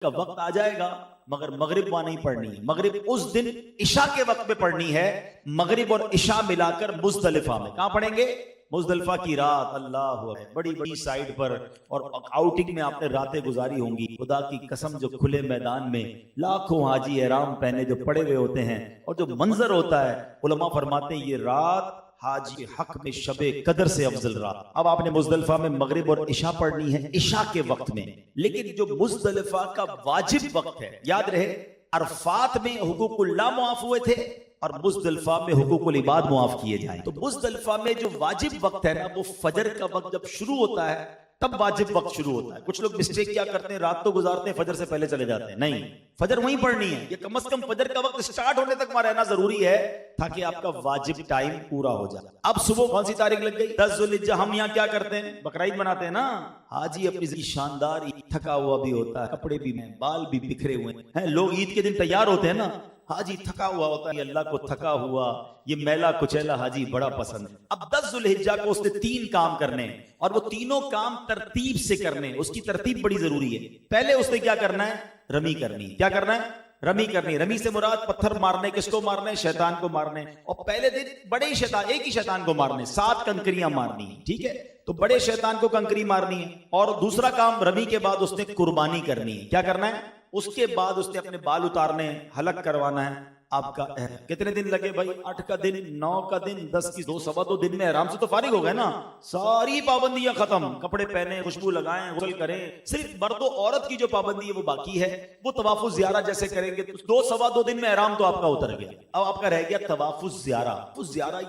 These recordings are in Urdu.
کا وقت آ جائے گا مگر مغرب وہاں نہیں پڑھنی ہے. مغرب اس دن عشاء کے وقت میں پڑھنی ہے. مغرب اور عشاء ملا کر مزدلفہ میں. کہاں پڑھیں گے؟ مزدلفہ کی رات. اللہ بڑی بڑی سائٹ پر اور آؤٹنگ میں آپ نے راتیں گزاری ہوں گی. خدا کی قسم جو کھلے میدان میں لاکھوں حاجی احرام پہنے جو پڑے ہوئے ہوتے ہیں اور جو منظر ہوتا ہے، علماء فرماتے ہیں یہ رات حاجی حق میں شب قدر سے افضل رات. اب آپ نے مزدلفہ میں مغرب اور عشاء پڑھنی ہے عشاء کے وقت میں. لیکن جو مزدلفہ کا واجب وقت ہے، یاد رہے عرفات میں حقوق اللہ معاف ہوئے تھے اور مزدلفہ میں حقوق العباد معاف کیے جائیں. تو مزدلفہ میں جو واجب وقت ہے نا، وہ فجر کا وقت جب شروع ہوتا ہے تب واجب وقت شروع ہوتا ہے. کچھ لوگ مسٹیک کیا کرتے ہیں، رات تو گزارتے ہیں فجر سے پہلے چلے جاتے ہیں. نہیں، فجر وہیں پڑھنی ہے. یہ کم از کم فجر کا وقت سٹارٹ ہونے تک وہاں رہنا ضروری ہے تاکہ آپ کا واجب ٹائم پورا ہو جائے. اب صبح کون سی تاریخ لگ گئی؟ 10 ذوالحجہ. ہم یہاں کیا کرتے ہیں؟ بقرعید مناتے ہیں نا. حاجی اپنی شاندار تھکا ہوا بھی ہوتا ہے، کپڑے بھی میں بال بھی بکھرے ہوئے ہیں. لوگ عید کے دن تیار ہوتے ہیں نا، حاجی تھکا ہوا ہوتا ہے. اللہ کو تھکا ہوا یہ میلا کچیلا حاجی بڑا پسند ہے. اب 10 ذوالحجہ کو اس نے 3 کام کرنے ہیں اور وہ تینوں کام ترتیب سے کرنے. اس کی ترتیب بڑی ضروری ہے. پہلے اس نے کیا کرنا ہے؟ رمی کرنی. کیا کرنا ہے؟ رمی کرنی. رمی سے مراد پتھر مارنے. کس کو مارنے؟ شیطان کو مارنے. اور پہلے دن بڑے ہی شیطان، ایک ہی شیطان کو مارنے. 7 کنکریاں مارنی. ٹھیک ہے، تو بڑے شیطان کو کنکری مارنی ہے. اور دوسرا کام رمی کے بعد اس نے قربانی کرنی ہے. کیا کرنا ہے؟ اس کے بعد اس نے اپنے بال اتارنے ہیں، حلق کروانا ہے. آپ کا کتنے دن لگے بھائی؟ 8 کا دن، 9 کا دن، 10 کی 2 سوا 2 دن میں آرام سے تو فارغ ہو گئے نا. ساری پابندیاں ختم. کپڑے پہنے، خوشبو لگائیں، غسل کریں. صرف مرد و عورت کی جو پابندی ہے وہ باقی ہے. وہ طواف الزیارہ جیسے کریں گے 2 سوا 2 دن میں آرام تو آپ کا اتر گیا. اب آپ کا رہ گیا طواف الزیارہ. اس زیارہ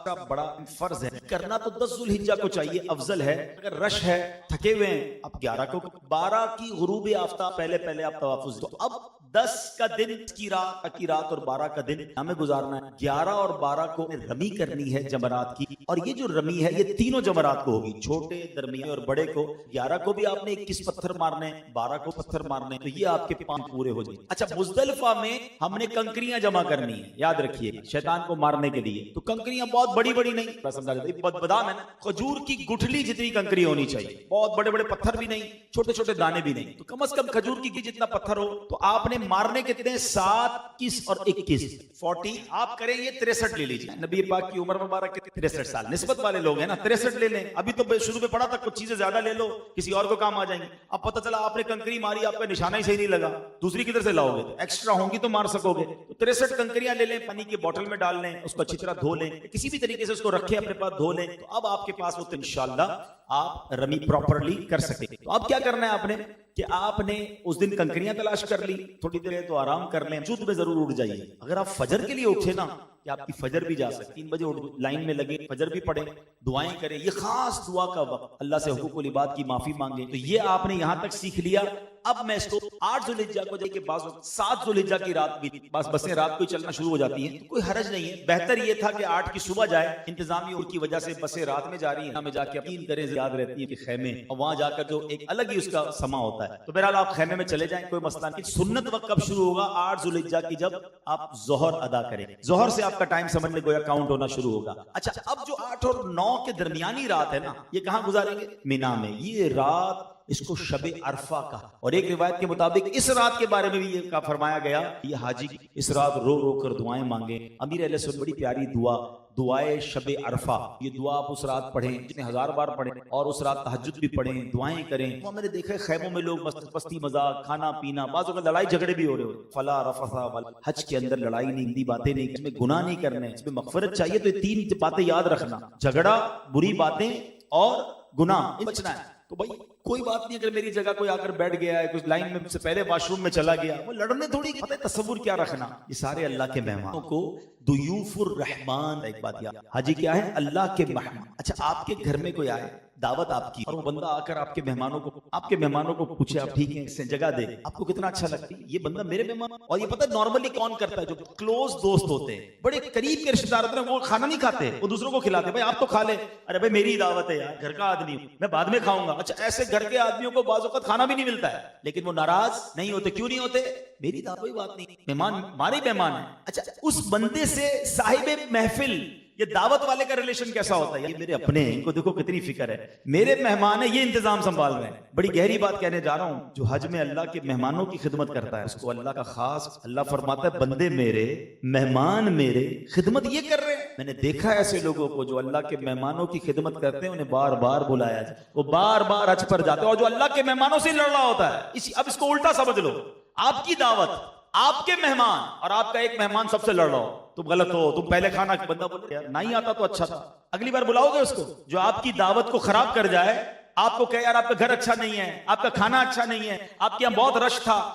کا بڑا فرض ہے کرنا. تو 10 ذوالحجہ کو چاہیے، افضل ہے. اگر رش ہے، تھکے ہوئے ہیں، آپ 11 کو، 12 کی غروب آفتاب پہلے آپ طواف. تو اب 10 کا دن کی رات اور 12 کا دن ہمیں گزارنا ہے. 11 اور 12 کو رمی کرنی ہے جمرات کی. اور یہ جو رمی ہے یہ تینوں جمرات کو ہوگی، چھوٹے، درمیانے اور بڑے کو. 11 کو بھی آپ نے 21 پتھر مارنے، 12 کو پتھر مارنے. تو یہ آپ کے 5 پورے ہو جائیں. اچھا، مزدلفہ میں ہم نے کنکریاں جمع کرنی ہے. یاد رکھیے شیطان کو مارنے کے لیے. تو کنکریاں بہت بڑی بڑی نہیں، بادام ہے نا، کھجور کی گٹھلی جتنی کنکری ہونی چاہیے. بہت بڑے بڑے پتھر بھی نہیں، چھوٹے چھوٹے دانے بھی نہیں. تو کم از کم کھجور کی جتنا پتھر ہو. تو آپ نے مارنے کتنے؟ 7، 21 اور 21، 40. آپ کریں یہ 63 لے لیجیے. نبی پاک کی عمر مبارک کے 63 سال. نسبت والے لوگ ہیں نا، 63 لے لیں. ابھی تو شروع میں پڑا تھا کچھ چیزیں زیادہ لے لو، کسی اور کو کام آ جائیں گے. اب پتہ چلا آپ نے کنکری ماری، آپ کا نشانہ ہی صحیح نہیں لگا، دوسری کدھر سے لاؤ گے؟ ایکسٹرا ہوں گی تو مار سکو گے. تو 63 کنکریاں لے لیں، پانی کی بوتل میں ڈال لیں، اس کو اچھی طرح دھو لیں، کسی بھی طریقے سے اس کو رکھیں اپنے پاس، دھو لیں. تو اب آپ کے پاس وہ انشاءاللہ آپ رمی پراپرلی کر سکیں. تو اب کیا کرنا ہے آپ نے کہ آپ نے اس دن کنکریاں تلاش کر لی، تھوڑی دیر تو آرام کر لیں. جد میں ضرور اٹھ جائیے. اگر آپ فجر کے لیے اٹھے نا کہ آپ کی فجر بھی جا سکتی، 3 بجے لائن میں لگے، فجر بھی پڑھیں، دعائیں کریں. یہ خاص دعا کا وقت، اللہ سے حقوق العباد کی معافی مانگیں. تو یہ آپ نے یہاں تک سیکھ لیا. اب میں اس کو 8 ذوالحجہ کو جا کے بعض 7 ذوالحجہ کی رات بھی، بس بسیں رات کو ہی چلنا شروع ہو جاتی ہیں، تو کوئی حرج نہیں ہے. بہتر یہ تھا کہ 8 کی صبح جائے. انتظامی امور کی وجہ سے بسیں رات میں جا رہی ہیں، ہمیں جا کے یقین کریں یاد رہتی ہے کہ خیمے، اور وہاں جا کر جو ایک الگ ہی اس کا سما ہوتا ہے. تو بہرحال آپ خیمے میں چلے جائیں، کوئی مسئلہ نہیں. سنت وقت کب شروع ہوگا؟ 8 ذوالحجہ کی جب آپ ظہر ادا کریں. ظہر سے آپ کا ٹائم سمجھ لے گویا کاؤنٹ ہونا شروع ہوگا. اچھا، اب جو 8 اور 9 کے درمیانی رات ہے نا، یہ کہاں گزاریں گے؟ مینا میں. یہ رات اس کو شب عرفہ کا. اور ایک روایت کے مطابق اس رات کے بارے میں بھی یہ فرمایا گیا، یہ حاجی اس رات رو رو کر دعائیں مانگیں. امیر اہل سنت بڑی پیاری دعا، دعائے شب عرفہ. یہ دعا آپ اس رات پڑھیں، جتنے 1000 بار پڑھیں، اور اس رات تہجد بھی پڑھیں، دعائیں کریں. وہ میں نے دیکھا ہے خیموں میں لوگ مستی مذاق، کھانا پینا، بعض اوقات لڑائی جھگڑے بھی ہو رہے ہوتے. فلا رفث ولا، حج کے اندر لڑائی نہیں، گندی باتیں نہیں، اس میں گناہ نہیں کرنے، اس میں مغفرت چاہیے. تو یہ 3 باتیں یاد رکھنا: جھگڑا، بری باتیں اور گناہ، بچنا ہے. تو بھائی کوئی بات نہیں اگر میری جگہ کوئی آ کر بیٹھ گیا ہے، کچھ لائن میں سے پہلے واش روم میں چلا گیا، وہ لڑنے تھوڑی. تصور کیا رکھنا، یہ سارے اللہ کے مہمانوں کو ضیوف الرحمان. ایک بات یاد، حاجی کیا ہے؟ اللہ کے مہمان. اچھا، آپ کے گھر میں کوئی آئے، دعوت آپ کی، اور وہ بندہ آ کر آپ کے مہمانوں کو پوچھے آپ ٹھیک ہیں، اس سے جگہ دے، آپ کو کتنا اچھا لگتا ہے؟ یہ بندہ میرے مہمان. اور یہ پتہ نارملی کون کرتا ہے؟ جو کلوز دوست ہوتے ہیں، بڑے قریب کے رشتے دار ہوتے ہیں، وہ کھانا نہیں کھاتے، وہ دوسروں کو کھلاتے. بھائی آپ تو کھا لیں. ارے بھائی میری دعوت ہے یار، گھر کا آدمی ہوں میں، بعد میں کھاؤں گا. اچھا، ایسے گھر کے آدمیوں کو بعض اوقات کھانا بھی نہیں ملتا ہے، لیکن وہ ناراض نہیں ہوتے. کیوں نہیں ہوتے؟ میری دعوت کوئی بات نہیں، مہمان ہمارے مہمان ہیں. اچھا، اس بندے سے صاحب محفل یہ دعوت والے کا ریلیشن کیسا ہوتا ہے؟ یہ میرے اپنے ہیں، ان کو دیکھو کتنی فکر ہے، میرے مہمان ہیں، یہ انتظام سنبھال رہے ہیں. بڑی گہری بات کہنے جا رہا ہوں. جو حج میں اللہ کے مہمانوں کی خدمت کرتا ہے اس کو اللہ کا خاص، اللہ فرماتا ہے بندے میرے، مہمان میرے، خدمت یہ کر رہے ہیں. میں نے دیکھا ہے ایسے لوگوں کو جو اللہ کے مہمانوں کی خدمت کرتے ہیں، انہیں بار بار بلایا جائے، وہ بار بار حج پر جاتے ہیں، اور جو اللہ کے مہمانوں سے لڑ رہا ہوتا ہے. اب اس کو الٹا سمجھ لو، آپ کی دعوت، آپ کے مہمان، اور آپ کا ایک مہمان سب سے لڑ رہا ہو، تم غلط ہو، تم پہلے کھانا. بندہ بولے یار نہیں آتا تو اچھا تھا، اگلی بار بلاؤ گے اس کو. جو آپ کی دعوت کو خراب کر جائے، آپ کو کہے یار آپ کا گھر اچھا نہیں ہے، آپ کا کھانا اچھا نہیں ہے، آپ کے یہاں بہت رش تھا،